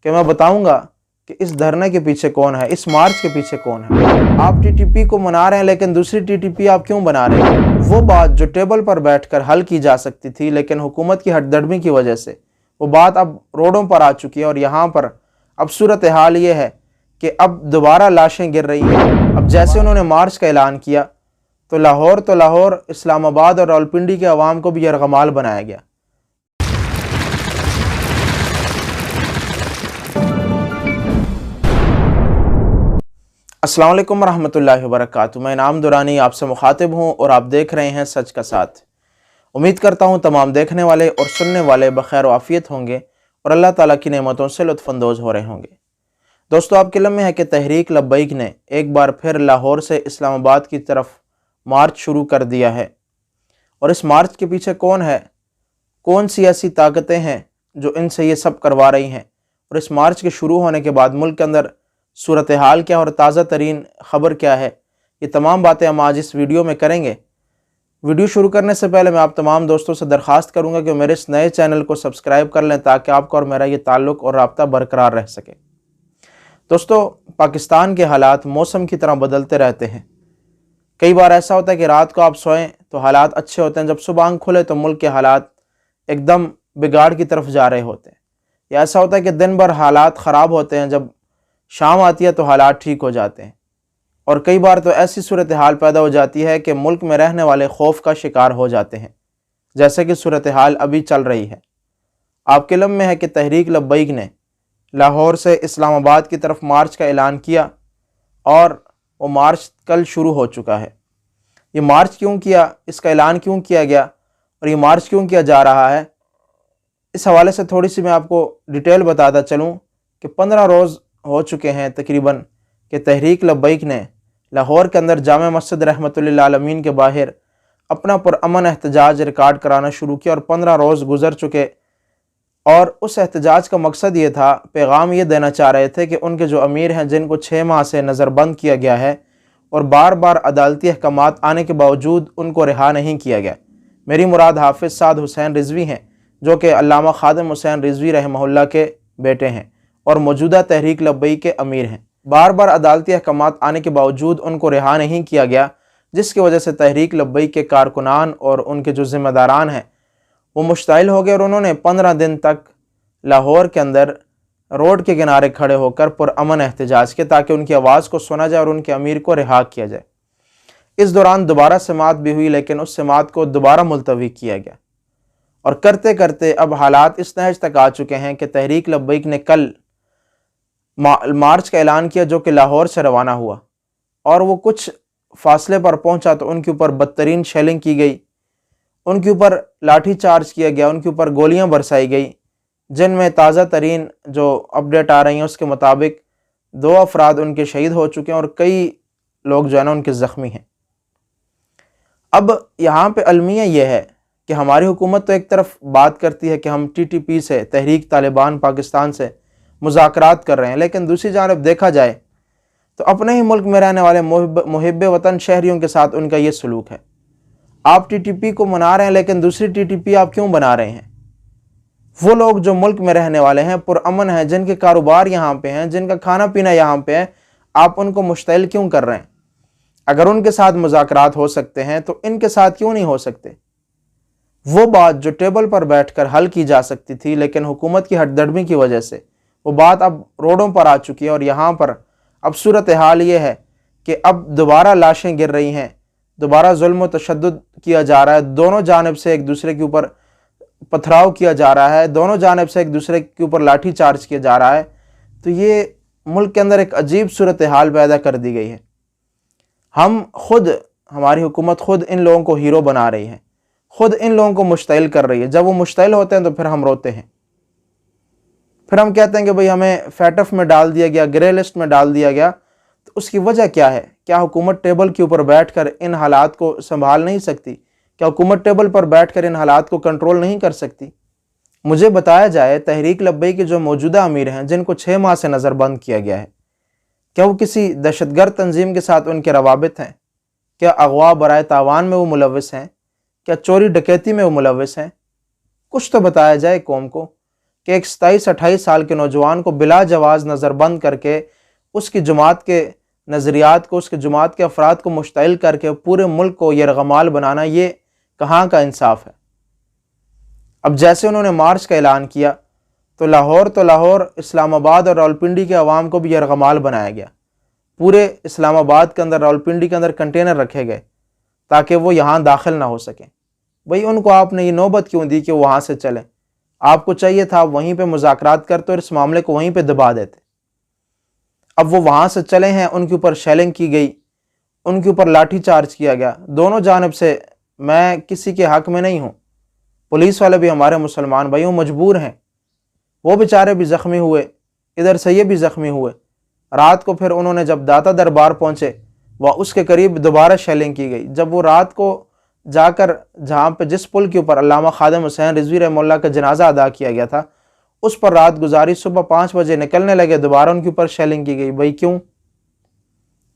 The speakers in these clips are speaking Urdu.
کہ میں بتاؤں گا کہ اس دھرنے کے پیچھے کون ہے، اس مارچ کے پیچھے کون ہے۔ آپ ٹی ٹی پی کو منا رہے ہیں لیکن دوسری ٹی ٹی پی آپ کیوں بنا رہے ہیں؟ وہ بات جو ٹیبل پر بیٹھ کر حل کی جا سکتی تھی لیکن حکومت کی ہٹ درمی کی وجہ سے وہ بات اب روڈوں پر آ چکی ہے، اور یہاں پر اب صورتحال یہ ہے کہ اب دوبارہ لاشیں گر رہی ہیں۔ اب جیسے انہوں نے مارچ کا اعلان کیا تو لاہور، اسلام آباد اور راولپنڈی کے عوام کو بھی یرغمال بنایا گیا۔ السلام علیکم ورحمۃ اللہ وبرکاتہ۔ میں انعام دورانی آپ سے مخاطب ہوں اور آپ دیکھ رہے ہیں سچ کا ساتھ۔ امید کرتا ہوں تمام دیکھنے والے اور سننے والے بخیر و عافیت ہوں گے اور اللہ تعالیٰ کی نعمتوں سے لطف اندوز ہو رہے ہوں گے۔ دوستو، آپ کے علم میں ہے کہ تحریک لبیک نے ایک بار پھر لاہور سے اسلام آباد کی طرف مارچ شروع کر دیا ہے، اور اس مارچ کے پیچھے کون ہے، کون سی ایسی طاقتیں ہیں جو ان سے یہ سب کروا رہی ہیں، اور اس مارچ کے شروع ہونے کے بعد ملک کے اندر صورتحال کیا اور تازہ ترین خبر کیا ہے، یہ تمام باتیں ہم آج اس ویڈیو میں کریں گے۔ ویڈیو شروع کرنے سے پہلے میں آپ تمام دوستوں سے درخواست کروں گا کہ میرے اس نئے چینل کو سبسکرائب کر لیں تاکہ آپ کا اور میرا یہ تعلق اور رابطہ برقرار رہ سکے۔ دوستو، پاکستان کے حالات موسم کی طرح بدلتے رہتے ہیں۔ کئی بار ایسا ہوتا ہے کہ رات کو آپ سوئیں تو حالات اچھے ہوتے ہیں، جب صبح آنکھ کھلے تو ملک کے حالات ایک دم بگاڑ کی طرف جا رہے ہوتے ہیں۔ یا ایسا ہوتا ہے کہ دن بھر حالات خراب ہوتے ہیں، جب شام آتی ہے تو حالات ٹھیک ہو جاتے ہیں۔ اور کئی بار تو ایسی صورتحال پیدا ہو جاتی ہے کہ ملک میں رہنے والے خوف کا شکار ہو جاتے ہیں، جیسے کہ صورتحال ابھی چل رہی ہے۔ آپ کے علم میں ہے کہ تحریک لبیک نے لاہور سے اسلام آباد کی طرف مارچ کا اعلان کیا، اور وہ مارچ کل شروع ہو چکا ہے۔ یہ مارچ کیوں کیا، اس کا اعلان کیوں کیا گیا، اور یہ مارچ کیوں کیا جا رہا ہے، اس حوالے سے تھوڑی سی میں آپ کو ڈیٹیل بتاتا چلوں کہ 15 روز ہو چکے ہیں تقریباً کہ تحریک لبیک نے لاہور کے اندر جامع مسجد رحمۃ للعالمین کے باہر اپنا پرامن احتجاج ریکارڈ کرانا شروع کیا، اور 15 روز گزر چکے، اور اس احتجاج کا مقصد یہ تھا، پیغام یہ دینا چاہ رہے تھے کہ ان کے جو امیر ہیں جن کو 6 ماہ سے نظر بند کیا گیا ہے اور بار بار عدالتی احکامات آنے کے باوجود ان کو رہا نہیں کیا گیا۔ میری مراد حافظ سعد حسین رضوی ہیں، جو کہ علامہ خادم حسین رضوی رحمہ اللہ کے بیٹے ہیں اور موجودہ تحریک لبیک کے امیر ہیں۔ بار بار عدالتی احکامات آنے کے باوجود ان کو رہا نہیں کیا گیا، جس کی وجہ سے تحریک لبیک کے کارکنان اور ان کے جو ذمہ داران ہیں وہ مشتعل ہو گئے، اور انہوں نے 15 دن تک لاہور کے اندر روڈ کے کنارے کھڑے ہو کر پرامن احتجاج کے، تاکہ ان کی آواز کو سنا جائے اور ان کے امیر کو رہا کیا جائے۔ اس دوران دوبارہ سماعت بھی ہوئی، لیکن اس سماعت کو دوبارہ ملتوی کیا گیا، اور کرتے کرتے اب حالات اس نہج تک آ چکے ہیں کہ تحریک لبیک نے کل مارچ کا اعلان کیا، جو کہ لاہور سے روانہ ہوا، اور وہ کچھ فاصلے پر پہنچا تو ان کے اوپر بدترین شیلنگ کی گئی، ان کے اوپر لاٹھی چارج کیا گیا، ان کے اوپر گولیاں برسائی گئی، جن میں تازہ ترین جو اپڈیٹ آ رہی ہیں اس کے مطابق 2 افراد ان کے شہید ہو چکے ہیں، اور کئی لوگ جو ہے نا ان کے زخمی ہیں۔ اب یہاں پہ المیہ یہ ہے کہ ہماری حکومت تو ایک طرف بات کرتی ہے کہ ہم ٹی ٹی پی سے، تحریک طالبان پاکستان سے مذاکرات کر رہے ہیں، لیکن دوسری جانب دیکھا جائے تو اپنے ہی ملک میں رہنے والے محب وطن شہریوں کے ساتھ ان کا یہ سلوک ہے۔ آپ ٹی ٹی پی کو منا رہے ہیں لیکن دوسری ٹی ٹی پی آپ کیوں بنا رہے ہیں؟ وہ لوگ جو ملک میں رہنے والے ہیں، پرامن ہیں، جن کے کاروبار یہاں پہ ہیں، جن کا کھانا پینا یہاں پہ ہے، آپ ان کو مشتعل کیوں کر رہے ہیں؟ اگر ان کے ساتھ مذاکرات ہو سکتے ہیں تو ان کے ساتھ کیوں نہیں ہو سکتے؟ وہ بات جو ٹیبل پر بیٹھ کر حل کی جا سکتی تھی لیکن حکومت کی ہٹ درمی کی وجہ سے وہ بات اب روڈوں پر آ چکی ہے، اور یہاں پر اب صورتحال یہ ہے کہ اب دوبارہ لاشیں گر رہی ہیں، دوبارہ ظلم و تشدد کیا جا رہا ہے، دونوں جانب سے ایک دوسرے کے اوپر پتھراؤ کیا جا رہا ہے، دونوں جانب سے ایک دوسرے کے اوپر لاٹھی چارج کیا جا رہا ہے۔ تو یہ ملک کے اندر ایک عجیب صورتحال پیدا کر دی گئی ہے۔ ہماری حکومت خود ان لوگوں کو ہیرو بنا رہی ہے، خود ان لوگوں کو مشتعل کر رہی ہے۔ جب وہ مشتعل ہوتے ہیں تو پھر ہم روتے ہیں، پھر ہم کہتے ہیں کہ بھئی ہمیں فیٹف میں ڈال دیا گیا، گرے لسٹ میں ڈال دیا گیا۔ تو اس کی وجہ کیا ہے؟ کیا حکومت ٹیبل کے اوپر بیٹھ کر ان حالات کو سنبھال نہیں سکتی؟ کیا حکومت ٹیبل پر بیٹھ کر ان حالات کو کنٹرول نہیں کر سکتی؟ مجھے بتایا جائے، تحریک لبیک کے جو موجودہ امیر ہیں جن کو 6 ماہ سے نظر بند کیا گیا ہے، کیا وہ کسی دہشت گرد تنظیم کے ساتھ ان کے روابط ہیں؟ کیا اغوا برائے تاوان میں وہ ملوث ہیں؟ کیا چوری ڈکیتی میں وہ ملوث ہیں؟ کچھ تو بتایا جائے قوم کو۔ کہ ایک 27-28 سال کے نوجوان کو بلا جواز نظر بند کر کے اس کی جماعت کے نظریات کو، اس کی جماعت کے افراد کو مشتعل کر کے پورے ملک کو یرغمال بنانا، یہ کہاں کا انصاف ہے؟ اب جیسے انہوں نے مارچ کا اعلان کیا تو لاہور، اسلام آباد اور راولپنڈی کے عوام کو بھی یرغمال بنایا گیا۔ پورے اسلام آباد کے اندر، راولپنڈی کے اندر کنٹینر رکھے گئے تاکہ وہ یہاں داخل نہ ہو سکیں۔ بھئی ان کو آپ نے یہ نوبت کیوں دی کہ وہ وہاں سے چلیں؟ آپ کو چاہیے تھا وہیں پہ مذاکرات کرتے اور اس معاملے کو وہیں پہ دبا دیتے۔ اب وہ وہاں سے چلے ہیں، ان کے اوپر شیلنگ کی گئی، ان کے اوپر لاٹھی چارج کیا گیا دونوں جانب سے۔ میں کسی کے حق میں نہیں ہوں، پولیس والے بھی ہمارے مسلمان بھائیوں مجبور ہیں، وہ بیچارے بھی زخمی ہوئے، ادھر سے یہ بھی زخمی ہوئے۔ رات کو پھر انہوں نے جب داتا دربار پہنچے، وہ اس کے قریب دوبارہ شیلنگ کی گئی۔ جب وہ رات کو جا کر جہاں پہ جس پل کے اوپر علامہ خادم حسین رضوی رحمہ اللہ کا جنازہ ادا کیا گیا تھا، اس پر رات گزاری، صبح 5 بجے نکلنے لگے، دوبارہ ان کے اوپر شیلنگ کی گئی۔ بھائی کیوں؟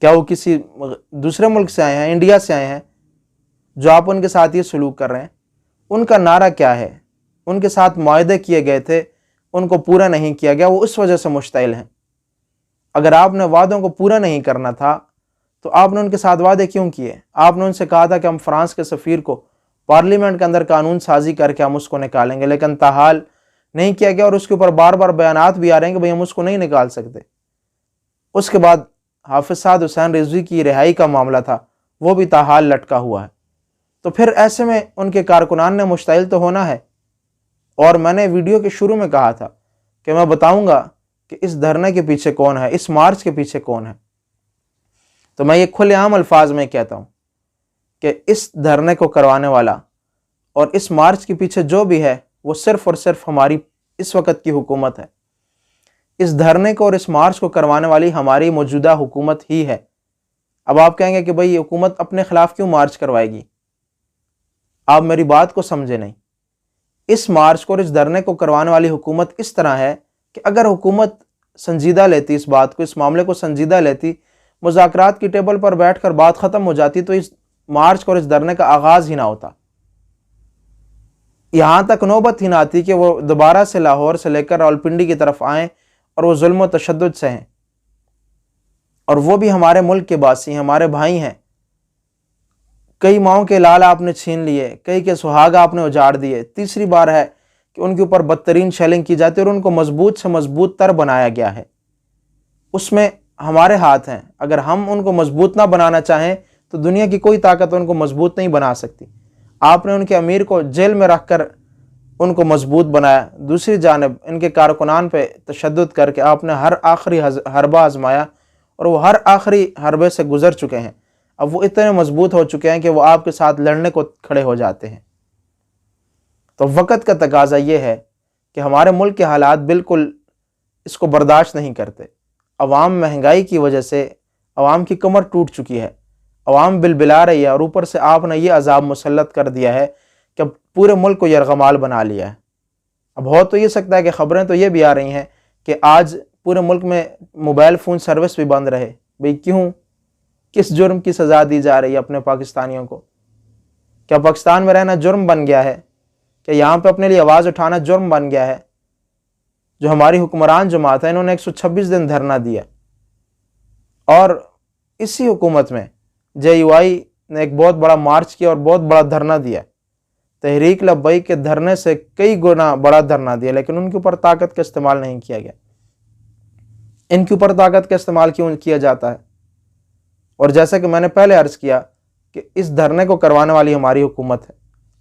کیا وہ کسی دوسرے ملک سے آئے ہیں، انڈیا سے آئے ہیں، جو آپ ان کے ساتھ یہ سلوک کر رہے ہیں؟ ان کا نعرہ کیا ہے؟ ان کے ساتھ معاہدے کیے گئے تھے، ان کو پورا نہیں کیا گیا، وہ اس وجہ سے مشتعل ہیں۔ اگر آپ نے وعدوں کو پورا نہیں کرنا تھا تو آپ نے ان کے ساتھ وعدے کیوں کیے؟ آپ نے ان سے کہا تھا کہ ہم فرانس کے سفیر کو پارلیمنٹ کے اندر قانون سازی کر کے ہم اس کو نکالیں گے، لیکن تاحال نہیں کیا گیا، اور اس کے اوپر بار بار بیانات بھی آ رہے ہیں کہ بھئی ہم اس کو نہیں نکال سکتے۔ اس کے بعد حافظ سعد حسین رضوی کی رہائی کا معاملہ تھا، وہ بھی تاحال لٹکا ہوا ہے۔ تو پھر ایسے میں ان کے کارکنان نے مشتعل تو ہونا ہے۔ اور میں نے ویڈیو کے شروع میں کہا تھا کہ میں بتاؤں گا کہ اس دھرنے کے پیچھے کون ہے، اس مارچ کے پیچھے کون ہے۔ تو میں یہ کھلے عام الفاظ میں کہتا ہوں کہ اس دھرنے کو کروانے والا اور اس مارچ کے پیچھے جو بھی ہے، وہ صرف اور صرف ہماری اس وقت کی حکومت ہے۔ اس دھرنے کو اور اس مارچ کو کروانے والی ہماری موجودہ حکومت ہی ہے۔ اب آپ کہیں گے کہ بھئی یہ حکومت اپنے خلاف کیوں مارچ کروائے گی؟ آپ میری بات کو سمجھے نہیں۔ اس مارچ کو اور اس دھرنے کو کروانے والی حکومت اس طرح ہے کہ اگر حکومت سنجیدہ لیتی اس بات کو، اس معاملے کو سنجیدہ لیتی، مذاکرات کی ٹیبل پر بیٹھ کر بات ختم ہو جاتی، تو اس مارچ کو اور اس دھرنے کا آغاز ہی نہ ہوتا، یہاں تک نوبت ہی نہ آتی کہ وہ دوبارہ سے لاہور سے لے کر راولپنڈی کی طرف آئیں اور وہ ظلم و تشدد سے ہیں، اور وہ بھی ہمارے ملک کے باسی ہیں، ہمارے بھائی ہیں۔ کئی ماؤں کے لال آپ نے چھین لیے، کئی کے سہاگ آپ نے اجاڑ دیے۔ تیسری بار ہے کہ ان کے اوپر بدترین شیلنگ کی جاتی ہے اور ان کو مضبوط سے مضبوط تر بنایا گیا ہے۔ اس میں ہمارے ہاتھ ہیں، اگر ہم ان کو مضبوط نہ بنانا چاہیں تو دنیا کی کوئی طاقت ان کو مضبوط نہیں بنا سکتی۔ آپ نے ان کے امیر کو جیل میں رکھ کر ان کو مضبوط بنایا، دوسری جانب ان کے کارکنان پہ تشدد کر کے آپ نے ہر آخری حربہ آزمایا اور وہ ہر آخری حربے سے گزر چکے ہیں۔ اب وہ اتنے مضبوط ہو چکے ہیں کہ وہ آپ کے ساتھ لڑنے کو کھڑے ہو جاتے ہیں۔ تو وقت کا تقاضا یہ ہے کہ ہمارے ملک کے حالات بالکل اس کو برداشت نہیں کرتے۔ عوام مہنگائی کی وجہ سے عوام کی کمر ٹوٹ چکی ہے، عوام بلبلا رہی ہے، اور اوپر سے آپ نے یہ عذاب مسلط کر دیا ہے کہ پورے ملک کو یرغمال بنا لیا ہے۔ اب ہو تو یہ سکتا ہے کہ خبریں تو یہ بھی آ رہی ہیں کہ آج پورے ملک میں موبائل فون سروس بھی بند رہے۔ بھئی کیوں؟ کس جرم کی سزا دی جا رہی ہے اپنے پاکستانیوں کو؟ کیا پاکستان میں رہنا جرم بن گیا ہے؟ کیا یہاں پہ اپنے لیے آواز اٹھانا جرم بن گیا ہے؟ جو ہماری حکمران جماعت ہے، انہوں نے 126 دن دھرنا دیا، اور اسی حکومت میں JUI نے ایک بہت بڑا مارچ کیا اور بہت بڑا دھرنا دیا، تحریک لبیک کے دھرنے سے کئی گنا بڑا دھرنا دیا، لیکن ان کے اوپر طاقت کا استعمال نہیں کیا گیا۔ ان کے اوپر طاقت کا استعمال کیوں کیا جاتا ہے؟ اور جیسا کہ میں نے پہلے عرض کیا کہ اس دھرنے کو کروانے والی ہماری حکومت ہے۔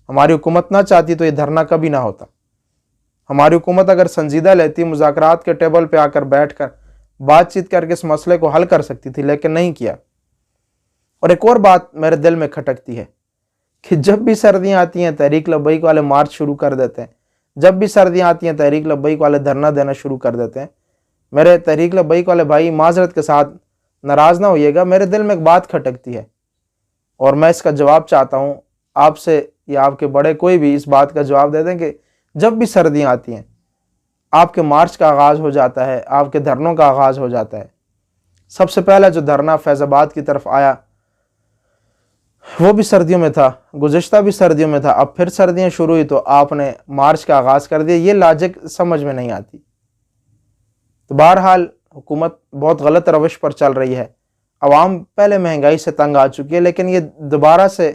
ہماری حکومت نہ چاہتی تو یہ دھرنا کبھی نہ ہوتا۔ ہماری حکومت اگر سنجیدہ لیتی، مذاکرات کے ٹیبل پہ آ کر بیٹھ کر بات چیت کر کے اس مسئلے کو حل کر سکتی تھی، لیکن نہیں کیا۔ اور ایک اور بات میرے دل میں کھٹکتی ہے کہ جب بھی سردیاں آتی ہیں تحریک لبیک والے مارچ شروع کر دیتے ہیں، جب بھی سردیاں آتی ہیں تحریک لبیک والے دھرنا دینا شروع کر دیتے ہیں۔ میرے تحریک لبیک والے بھائی معذرت کے ساتھ ناراض نہ ہوئیے گا، میرے دل میں ایک بات کھٹکتی ہے اور میں اس کا جواب چاہتا ہوں آپ سے، یا آپ کے بڑے کوئی بھی اس بات کا جواب دے دیں کہ جب بھی سردیاں آتی ہیں آپ کے مارچ کا آغاز ہو جاتا ہے، آپ کے دھرنوں کا آغاز ہو جاتا ہے۔ سب سے پہلا جو دھرنا فیض آباد کی طرف آیا وہ بھی سردیوں میں تھا، گزشتہ بھی سردیوں میں تھا، اب پھر سردیاں شروع ہوئی تو آپ نے مارچ کا آغاز کر دیا۔ یہ لاجک سمجھ میں نہیں آتی۔ تو بہرحال حکومت بہت غلط روش پر چل رہی ہے۔ عوام پہلے مہنگائی سے تنگ آ چکی ہے، لیکن یہ دوبارہ سے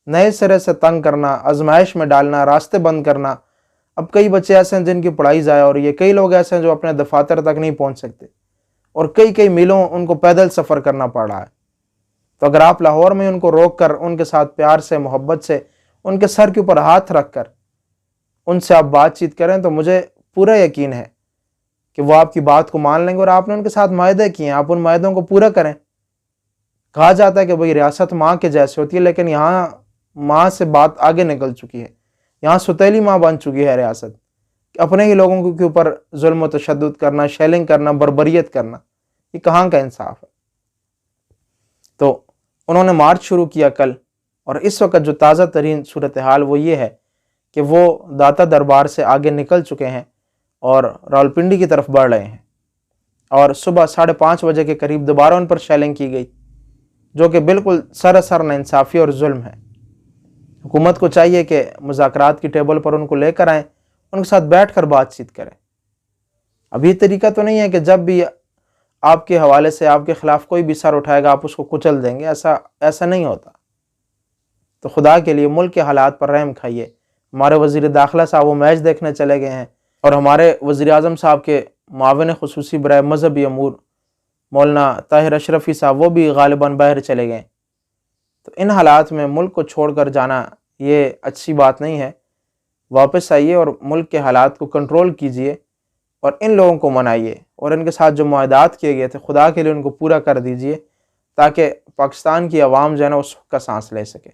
نئے سرے سے تنگ کرنا، آزمائش میں ڈالنا، راستے بند کرنا۔ اب کئی بچے ایسے ہیں جن کی پڑھائی ضائع ہو رہی ہے، کئی لوگ ایسے ہیں جو اپنے دفاتر تک نہیں پہنچ سکتے، اور کئی میلوں ان کو پیدل سفر کرنا پڑ رہا ہے۔ تو اگر آپ لاہور میں ان کو روک کر، ان کے ساتھ پیار سے، محبت سے، ان کے سر کے اوپر ہاتھ رکھ کر ان سے آپ بات چیت کریں تو مجھے پورا یقین ہے کہ وہ آپ کی بات کو مان لیں گے، اور آپ نے ان کے ساتھ معاہدے کیے ہیں، آپ ان معاہدوں کو پورا کریں۔ کہا جاتا ہے کہ بھئی ریاست ماں کے جیسے ہوتی ہے، لیکن یہاں ماں سے بات آگے نکل چکی ہے، یہاں ستیلی ماں بن چکی ہے ریاست، کہ اپنے ہی لوگوں کے اوپر ظلم و تشدد کرنا، شیلنگ کرنا، بربریت کرنا، یہ کہاں کا انصاف ہے؟ تو انہوں نے مارچ شروع کیا کل، اور اس وقت جو تازہ ترین صورتحال وہ یہ ہے کہ وہ داتا دربار سے آگے نکل چکے ہیں اور راولپنڈی کی طرف بڑھ رہے ہیں، اور صبح 5:30 بجے کے قریب دوبارہ ان پر شیلنگ کی گئی، جو کہ بالکل سراسر ناانصافی اور ظلم ہے۔ حکومت کو چاہیے کہ مذاکرات کی ٹیبل پر ان کو لے کر آئیں، ان کے ساتھ بیٹھ کر بات چیت کریں۔ اب یہ طریقہ تو نہیں ہے کہ جب بھی آپ کے حوالے سے آپ کے خلاف کوئی بھی سر اٹھائے گا آپ اس کو کچل دیں گے، ایسا نہیں ہوتا۔ تو خدا کے لیے ملک کے حالات پر رحم کھائیے۔ ہمارے وزیر داخلہ صاحب وہ میچ دیکھنے چلے گئے ہیں، اور ہمارے وزیر اعظم صاحب کے معاون خصوصی برائے مذہبی امور مولانا طاہر اشرفی صاحب وہ بھی غالباً باہر چلے گئے۔ تو ان حالات میں ملک کو چھوڑ کر جانا یہ اچھی بات نہیں ہے۔ واپس آئیے اور ملک کے حالات کو کنٹرول کیجئے، اور ان لوگوں کو منائیے، اور ان کے ساتھ جو معاہدات کیے گئے تھے خدا کے لیے ان کو پورا کر دیجئے، تاکہ پاکستان کی عوام جو ہے نا وہ سکھ کا سانس لے سکے۔